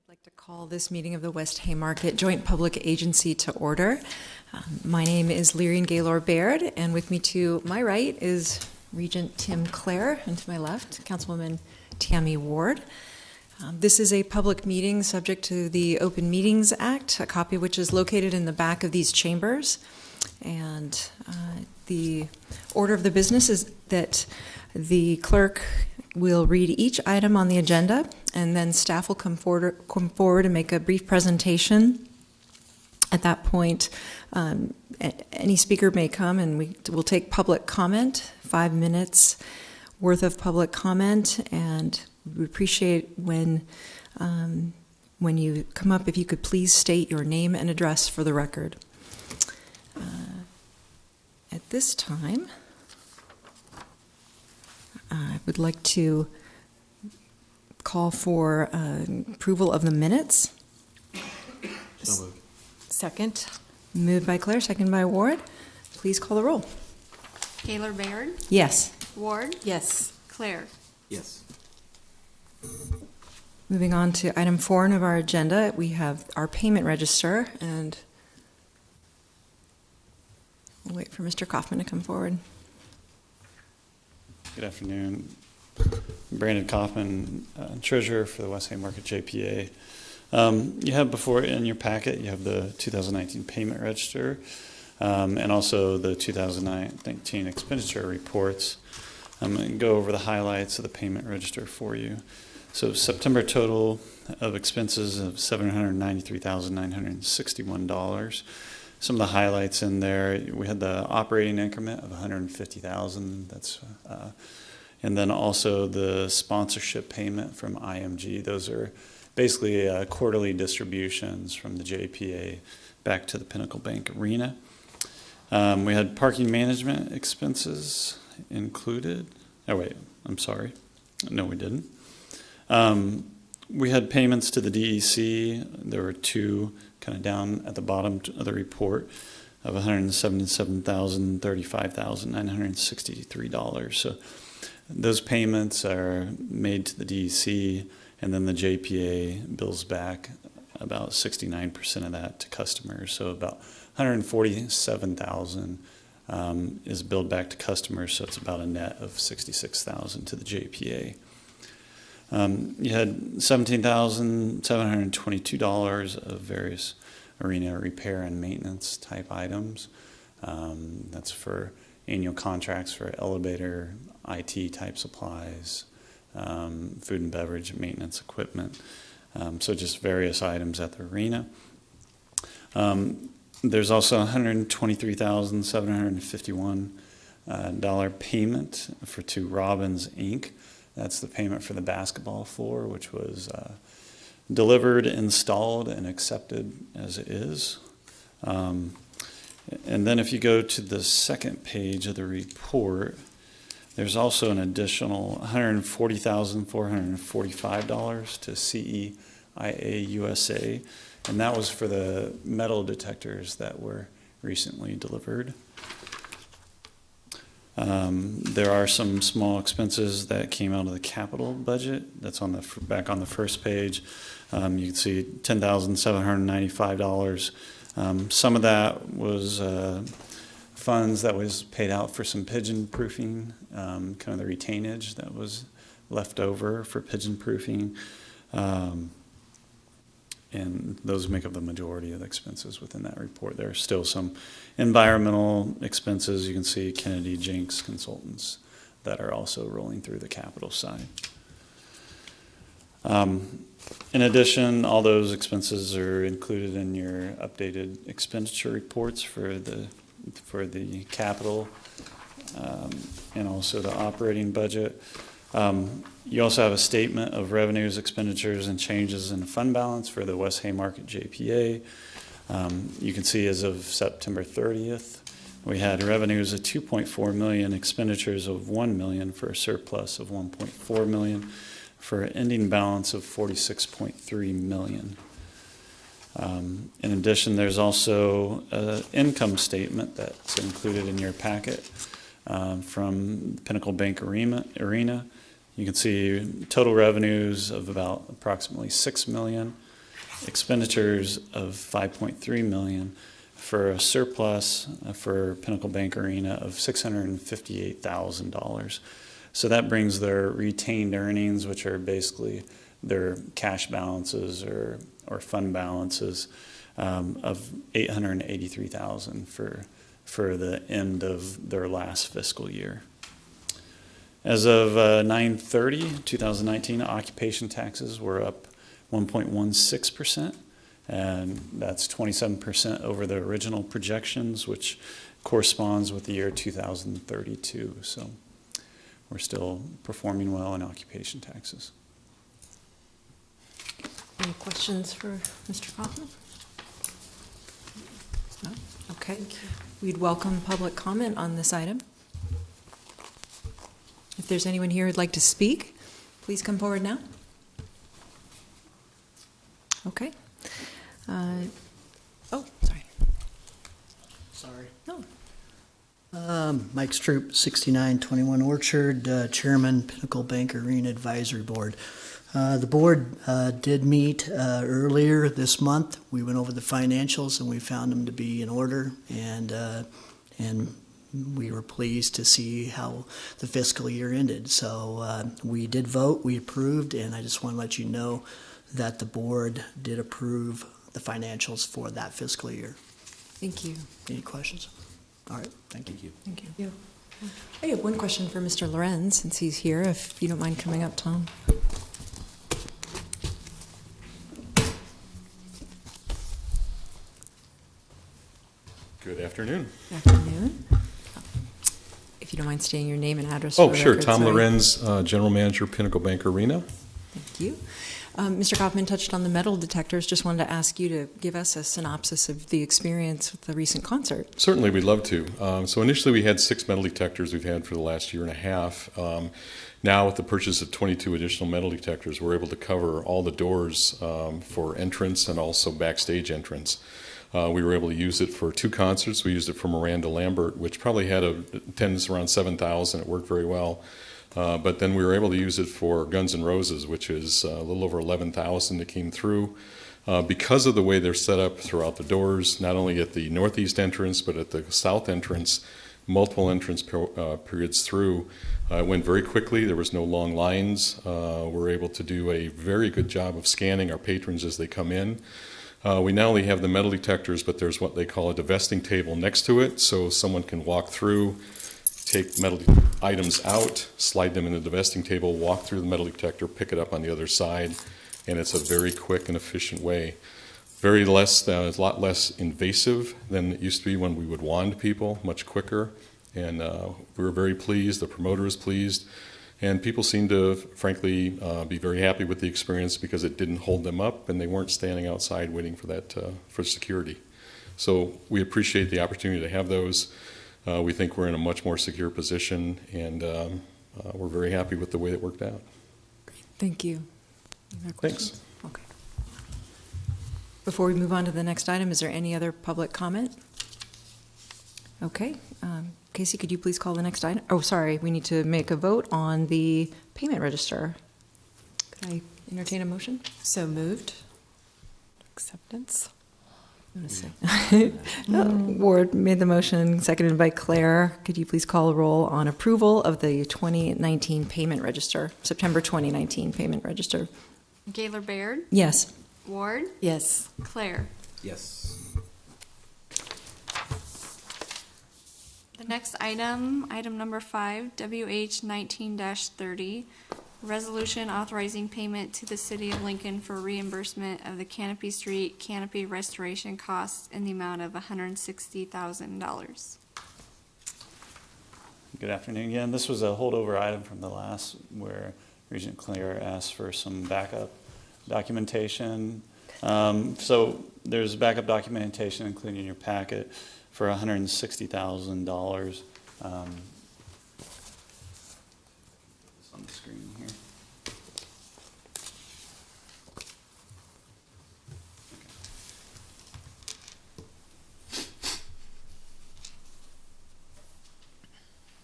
I'd like to call this meeting of the West Haymarket Joint Public Agency to order. My name is Lyrian Gaylor Baird, and with me to my right is Regent Tim Clare, and to my left, Councilwoman Tammy Ward. This is a public meeting subject to the Open Meetings Act, a copy of which is located in the back of these chambers. And the order of the business is that the clerk will read each item on the agenda, and then staff will come forward and make a brief presentation. At that point, any speaker may come, and we will take public comment, 5 minutes worth of public comment, and we appreciate when you come up, if you could please state your name and address for the record. At this time, I would like to call for approval of the minutes. So moved. Second. Moved by Claire, second by Ward. Please call the roll. Gaylor Baird? Yes. Ward? Yes. Claire? Yes. Moving on to item 4 of our agenda, we have our payment register, and we'll wait for Mr. Kaufman to come forward. Good afternoon. Brandon Kaufman, Treasurer for the West Haymarket JPA. You have before in your packet, you have the 2019 payment register and also the 2019 expenditure reports. I'm going to go over the highlights of the payment register for you. So September total of expenses of $793,961. Some of the highlights in there, we had the operating increment of $150,000. That's and then also the sponsorship payment from IMG. Those are basically quarterly distributions from the JPA back to the Pinnacle Bank Arena. We had parking management expenses included. Oh wait, I'm sorry. No, we didn't. We had payments to the DEC. There were two kind of down at the bottom of the report of $177,000, $35,963. So those payments are made to the DEC, and then the JPA bills back about 69% of that to customers. So about $147,000 is billed back to customers, so it's about a net of $66,000 to the JPA. You had $17,722 of various arena repair and maintenance type items. That's for annual contracts for elevator, IT type supplies, food and beverage maintenance equipment. So just various items at the arena. There's also $123,751 payment to Robbins Inc. That's the payment for the basketball floor, which was delivered, installed, and accepted as it is. And then if you go to the second page of the report, there's also an additional $140,445 to CEIA USA, and that was for the metal detectors that were recently delivered. There are some small expenses that came out of the capital budget. That's on the back on the first page. You can see $10,795. Some of that was funds that was paid out for some pigeon proofing, kind of the retainage that was left over for pigeon proofing. And those make up the majority of the expenses within that report. There are still some environmental expenses. You can see Kennedy Jenks Consultants that are also rolling through the capital side. In addition, all those expenses are included in your updated expenditure reports for the capital and also the operating budget. You also have a statement of revenues, expenditures, and changes in the fund balance for the West Haymarket JPA. You can see as of September 30th, we had revenues of $2.4 million, expenditures of $1 million for a surplus of $1.4 million for an ending balance of $46.3 million. In addition, there's also an income statement that's included in your packet from Pinnacle Bank Arena. You can see total revenues of about approximately $6 million, expenditures of $5.3 million for a surplus for Pinnacle Bank Arena of $658,000. So that brings their retained earnings, which are basically their cash balances or fund balances, of $883,000 for the end of their last fiscal year. As of 9/30/2019, occupation taxes were up 1.16%, and that's 27% over the original projections, which corresponds with the year 2032. So we're still performing well in occupation taxes. Any questions for Mr. Kaufman? No? Okay. We'd welcome public comment on this item. If there's anyone here who'd like to speak, please come forward now. Okay. Oh, sorry. Sorry. No. Mike Stroop, 6921 Orchard, Chairman, Pinnacle Bank Arena Advisory Board. The board did meet earlier this month. We went over the financials and we found them to be in order, and we were pleased to see how the fiscal year ended. So we did vote, we approved, and I just want to let you know that the board did approve the financials for that fiscal year. Thank you. Any questions? All right, thank you. Thank you. I have one question for Mr. Lorenz, since he's here, if you don't mind coming up, Tom. Good afternoon. Good afternoon. If you don't mind stating your name and address for Oh, the sure. record, Tom sorry. Lorenz, General Manager, Pinnacle Bank Arena. Thank you. Mr. Kaufman touched on the metal detectors. Just wanted to ask you to give us a synopsis of the experience with the recent concert. Certainly, we'd love to. So initially, we had 6 metal detectors we've had for the last year and a half. Now, with the purchase of 22 additional metal detectors, we're able to cover all the doors for entrance and also backstage entrance. We were able to use it for 2 concerts. We used it for Miranda Lambert, which probably had a attendance around 7,000. It worked very well. But then we were able to use it for Guns N' Roses, which is a little over 11,000 that came through. Because of the way they're set up throughout the doors, not only at the northeast entrance, but at the south entrance, multiple entrance periods through, it went very quickly. There was no long lines. We're able to do a very good job of scanning our patrons as they come in. We not only have the metal detectors, but there's what they call a divesting table next to it, so someone can walk through, take metal items out, slide them in the divesting table, walk through the metal detector, pick it up on the other side, and it's a very quick and efficient way. It's a lot less invasive than it used to be when we would wand people, much quicker, and we were very pleased, the promoter is pleased, and people seem to, frankly, be very happy with the experience because it didn't hold them up and they weren't standing outside waiting for that, for security. So we appreciate the opportunity to have those. We think we're in a much more secure position, and we're very happy with the way it worked out. Thank you. Any other questions? Thanks. Okay. Before we move on to the next item, is there any other public comment? Okay. Casey, could you please call the next item? Oh, sorry, we need to make a vote on the payment register. Could I entertain a motion? So moved. Acceptance. Ward made the motion, seconded by Claire. Could you please call a roll on approval of the 2019 payment register, September 2019 payment register? Gaylor Baird, Yes. Ward, Yes. Claire. Yes. The next item, item number 5, WH 19-30, resolution authorizing payment to the City of Lincoln for reimbursement of the Canopy Street canopy restoration costs in the amount of $160,000. Good afternoon again. This was a holdover item from the last where Regent Claire asked for some backup documentation. So there's backup documentation included in your packet for $160,000. It's on the screen here.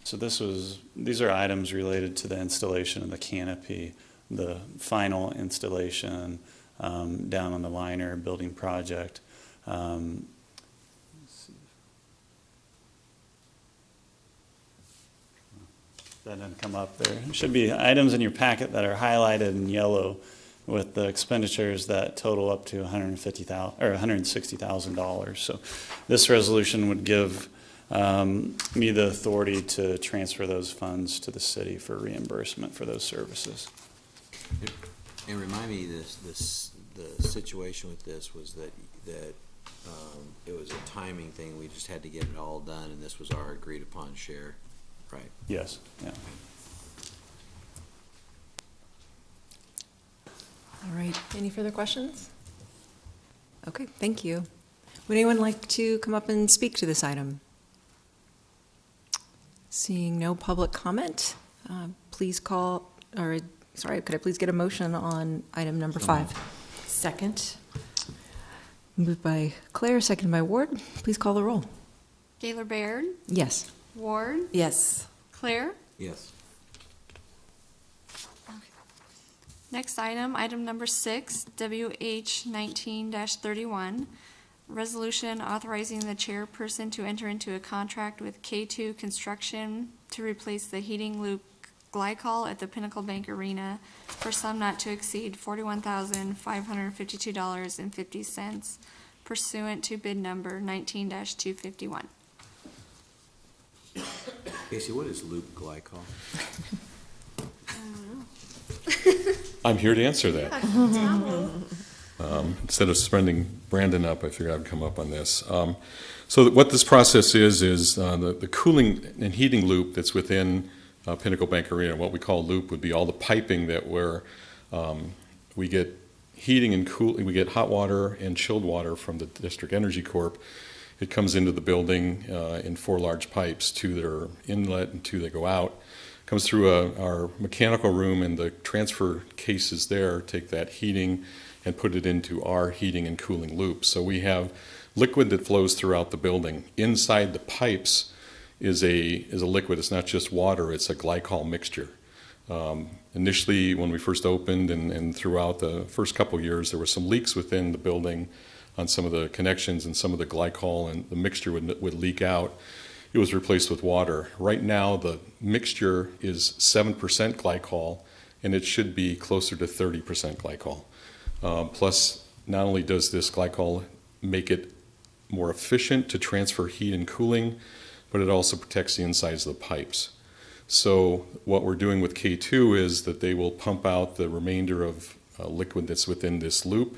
So these are items related to the installation of the canopy, the final installation, down on the liner building project. That didn't come up there. There should be items in your packet that are highlighted in yellow with the expenditures that total up to $160,000. So this resolution would give me the authority to transfer those funds to the city for reimbursement for those services. And remind me, the situation with this was that it was a timing thing. We just had to get it all done, and this was our agreed upon share, right? Yes, yeah. All right, any further questions? Okay, thank you. Would anyone like to come up and speak to this item? Seeing no public comment, please call, or, sorry, could I please get a motion on item number 5? Second. Moved by Claire, seconded by Ward. Please call the roll. Gaylor Baird, Yes. Ward, Yes. Claire. Yes. Next item, item number 6, WH 19-31, resolution authorizing the chairperson to enter into a contract with K2 Construction to replace the heating loop glycol at the Pinnacle Bank Arena for sum not to exceed $41,552.50 pursuant to bid number 19-251. Casey, what is loop glycol? I'm here to answer that. Instead of sending Brandon up, I figured I'd come up on this. So what this process is the cooling and heating loop that's within Pinnacle Bank Arena. What we call loop would be all the piping that we get heating and cooling. We get hot water and chilled water from the District Energy Corp. It comes into the building in 4 large pipes, 2 that are inlet and 2 that go out. Comes through our mechanical room, and the transfer cases there take that heating and put it into our heating and cooling loop. So we have liquid that flows throughout the building. Inside the pipes is a liquid. It's not just water, it's a glycol mixture. Initially, when we first opened and throughout the first couple of years, there were some leaks within the building on some of the connections, and some of the glycol and the mixture would leak out. It was replaced with water. Right now, the mixture is 7% glycol, and it should be closer to 30% glycol. Plus, not only does this glycol make it more efficient to transfer heat and cooling, but it also protects the insides of the pipes. So what we're doing with K2 is that they will pump out the remainder of liquid that's within this loop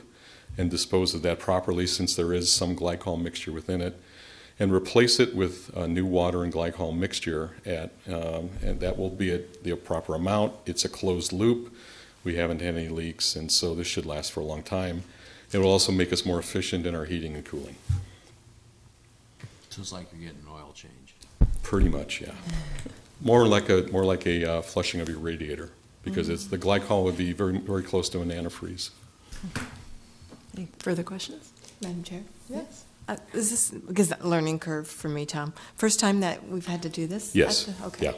and dispose of that properly, since there is some glycol mixture within it, and replace it with a new water and glycol mixture and that will be at the proper amount. It's a closed loop. We haven't had any leaks, and so this should last for a long time. It will also make us more efficient in our heating and cooling. So it's like you're getting an oil change. Pretty much, yeah. More like a flushing of your radiator, because it's the glycol would be very, very close to an antifreeze. Any further questions? Madam Chair? Yes. Is this, because that learning curve for me, Tom? First time that we've had to do this? Yes. Okay. Yeah.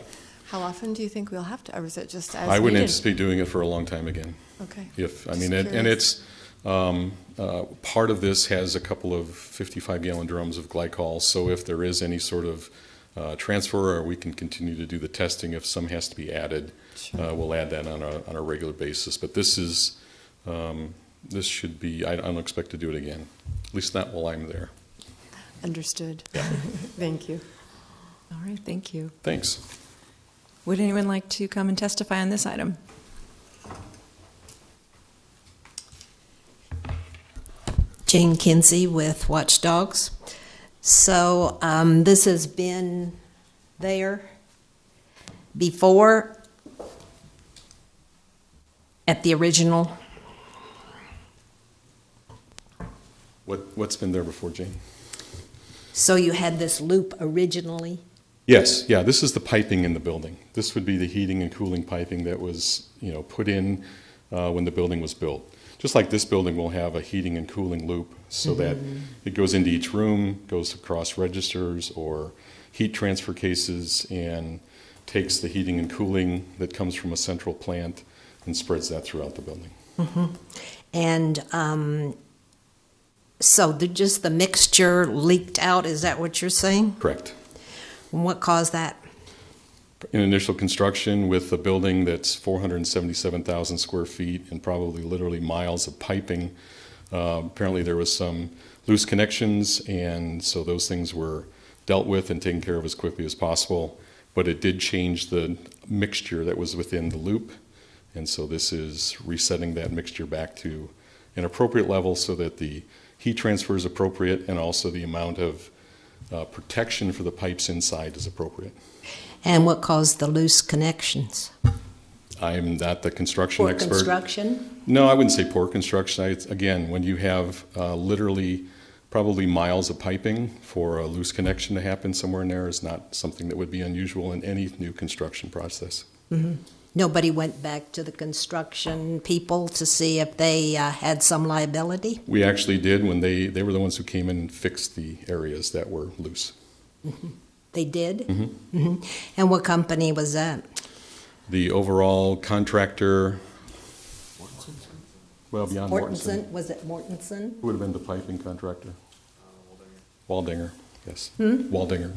How often do you think we'll have to, or is it just as I would needed? anticipate doing it for a long time again. Okay. And it's part of this has a couple of 55-gallon drums of glycol. So if there is any sort of transfer, or we can continue to do the testing, if some has to be added, Sure. we'll add that on a regular basis. But this is this should be. I don't expect to do it again, at least not while I'm there. Understood. Yeah. Thank you. All right, thank you. Thanks. Would anyone like to come and testify on this item? Jane Kinsey with Watchdogs. So this has been there before at the original. What's been there before, Jane? So you had this loop originally? Yes, yeah, this is the piping in the building. This would be the heating and cooling piping that was, put in when the building was built. Just like this building will have a heating and cooling loop, so that it goes into each room, goes across registers or heat transfer cases, and takes the heating and cooling that comes from a central plant and spreads that throughout the building. And so just the mixture leaked out, is that what you're saying? Correct. And what caused that? In initial construction with a building that's 477,000 square feet and probably literally miles of piping, apparently there was some loose connections, and so those things were dealt with and taken care of as quickly as possible. But it did change the mixture that was within the loop, and so this is resetting that mixture back to an appropriate level so that the heat transfer is appropriate and also the amount of protection for the pipes inside is appropriate. And what caused the loose connections? I'm not the construction Poor expert. construction? No, I wouldn't say poor construction. Again, when you have literally probably miles of piping, for a loose connection to happen somewhere in there is not something that would be unusual in any new construction process. Nobody went back to the construction people to see if they had some liability? We actually did when they were the ones who came in and fixed the areas that were loose. They did? And what company was that? The overall contractor, well, beyond Mortensen, Was it Mortensen? who would have been the piping contractor? Waldinger, yes. Waldinger.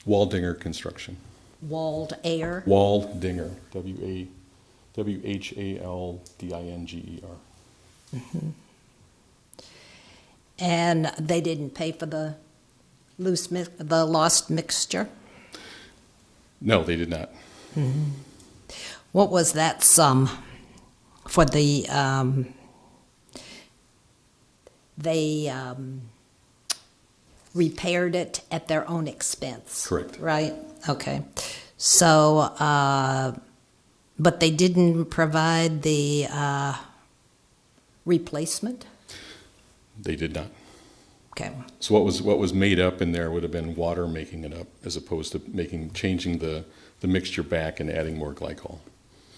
Waldinger Construction. Walled Air? Waldinger, Whaldinger. And they didn't pay for the lost mixture? No, they did not. What was that sum for the, they repaired it at their own expense? Correct. Right? Okay. So, but they didn't provide the replacement? They did not. Okay. So what was made up in there would have been water making it up, as opposed to changing the mixture back and adding more glycol.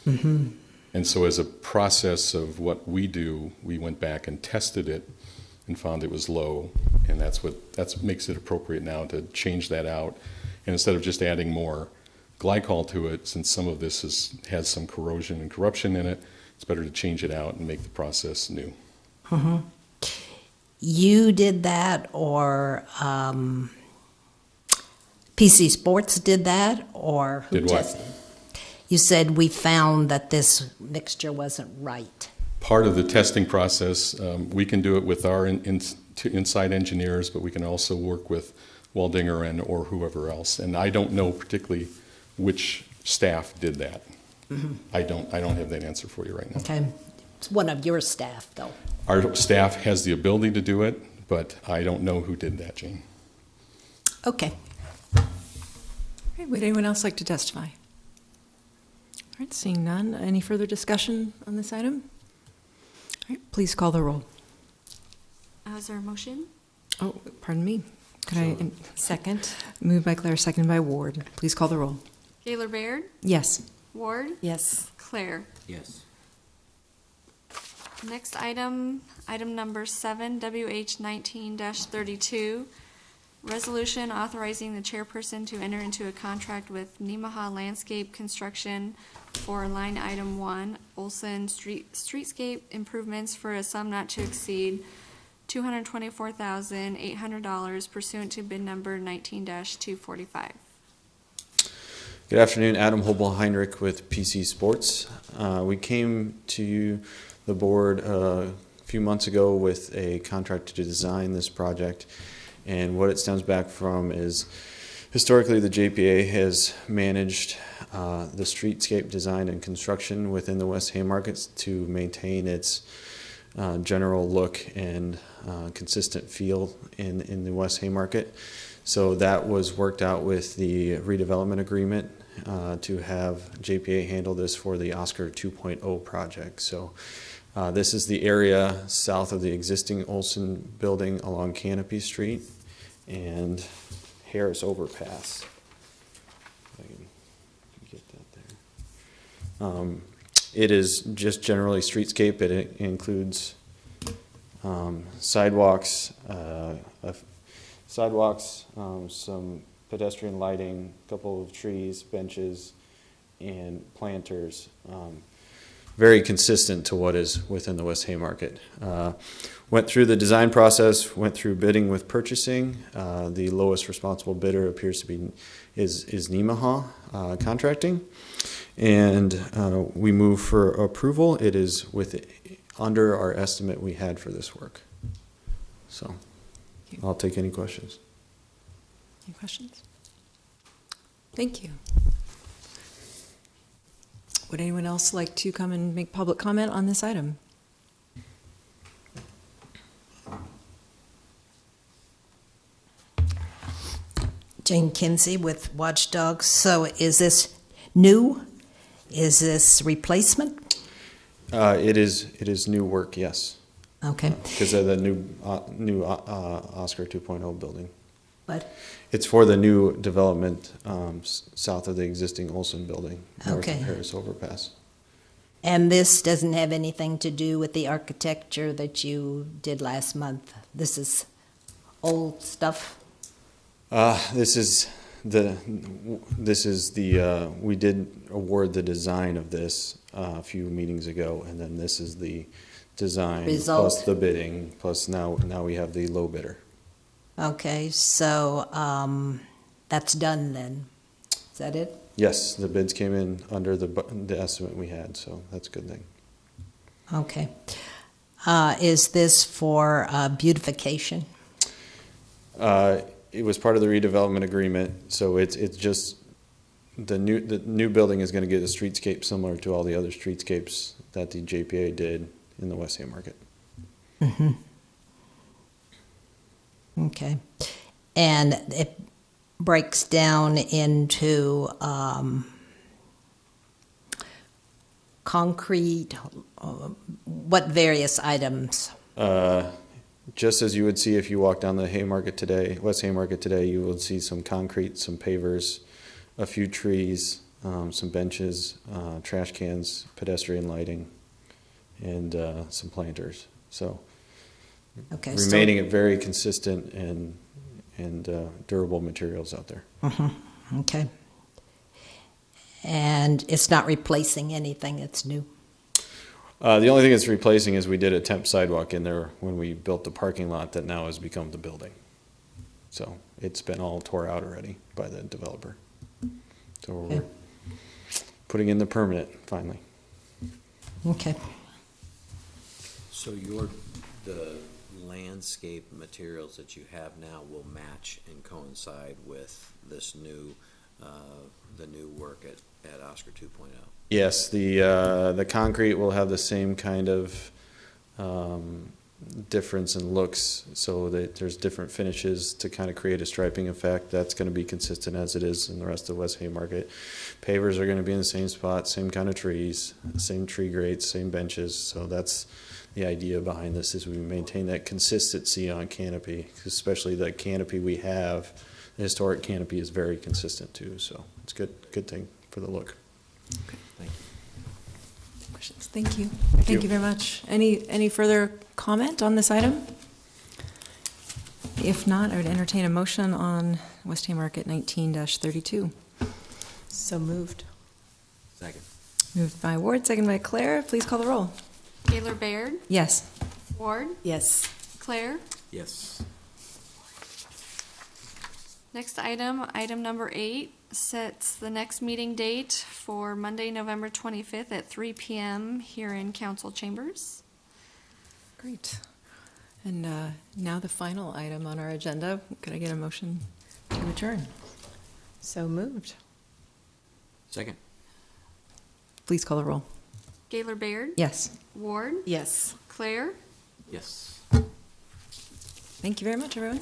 And so as a process of what we do, we went back and tested it and found it was low, and that's what makes it appropriate now to change that out. And instead of just adding more glycol to it, since some of this has some corrosion and corruption in it, it's better to change it out and make the process new. You did that, or PC Sports did that, or who Did what? tested? You said we found that this mixture wasn't right. Part of the testing process, we can do it with our inside engineers, but we can also work with Waldinger or whoever else. And I don't know particularly which staff did that. I don't have that answer for you right now. Okay. It's one of your staff, though. Our staff has the ability to do it, but I don't know who did that, Jane. Okay. Okay, would anyone else like to testify? All right, seeing none. Any further discussion on this item? All right, please call the roll. Is there a motion? Oh, pardon me. Could I second? Moved by Claire, seconded by Ward. Please call the roll. Gaylor Baird? Yes. Ward? Yes. Claire? Yes. Next item, item number 7, WH 19-32, resolution authorizing the chairperson to enter into a contract with Nemaha Landscape Construction for line item 1, Olson Streetscape improvements for a sum not to exceed $224,800 pursuant to bid number 19-245. Good afternoon, Adam Hobel-Heinrich with PC Sports. We came to the board a few months ago with a contract to design this project, and what it stems back from is historically the JPA has managed the streetscape design and construction within the West Haymarket to maintain its general look and consistent feel in the West Haymarket. So that was worked out with the redevelopment agreement to have JPA handle this for the Oscar 2.0 project. So this is the area south of the existing Olson building along Canopy Street and Harris Overpass. If I can get that there. It is just generally streetscape. It includes sidewalks, some pedestrian lighting, a couple of trees, benches, and planters. very consistent to what is within the West Haymarket. Went through the design process, went through bidding with purchasing. The lowest responsible bidder appears to be is Nemaha Contracting, and we move for approval. It is under our estimate we had for this work. So I'll take any questions. Any questions? Thank you. Would anyone else like to come and make public comment on this item? Jane Kinsey with Watchdogs. So is this new? Is this replacement? It is new work, yes, Okay. because of the new Oscar 2.0 building. What? It's for the new development south of the existing Olson building, north Okay. of Harris Overpass. And this doesn't have anything to do with the architecture that you did last month? This is old stuff? This is the we did award the design of this a few meetings ago, and then this is the design Result. plus the bidding plus now we have the low bidder. Okay, so that's done then? Is that it? Yes, the bids came in under the estimate we had, so that's a good thing. Okay. Is this for beautification? It was part of the redevelopment agreement, so it's just the new building is going to get a streetscape similar to all the other streetscapes that the JPA did in the West Haymarket. Mm-hmm. Okay. And it breaks down into concrete, what various items? Just as you would see if you walk down the Haymarket today, West Haymarket today, you will see some concrete, some pavers, a few trees, some benches, trash cans, pedestrian lighting, and some planters. So Okay, remaining at very consistent and durable materials out there. Okay. And it's not replacing anything, it's new? The only thing it's replacing is we did a temp sidewalk in there when we built the parking lot that now has become the building. So it's been all tore out already by the developer. So we're putting in the permanent finally. Okay. So the landscape materials that you have now will match and coincide with this new, the new work at Oscar 2.0? Yes, the concrete will have the same kind of difference in looks, so that there's different finishes to kind of create a striping effect. That's going to be consistent as it is in the rest of West Haymarket. Pavers are going to be in the same spot, same kind of trees, same tree grades, same benches. So that's the idea behind this, is we maintain that consistency on canopy, especially the canopy we have. The historic canopy is very consistent too, so it's a good thing for the look. Okay, thank you. Questions? Thank you. Thank you very much. Any further comment on this item? If not, I would entertain a motion on West Haymarket 19-32. So moved. Second. Moved by Ward, second by Claire. Please call the roll. Gaylor Baird? Yes. Ward? Yes. Claire? Yes. Next item, item number 8, sets the next meeting date for Monday, November 25th at 3 p.m. here in council chambers. Great. And now the final item on our agenda. Could I get a motion to adjourn? So moved. Second. Please call the roll. Gaylor Baird? Yes. Ward? Yes. Claire? Yes. Thank you very much, everyone.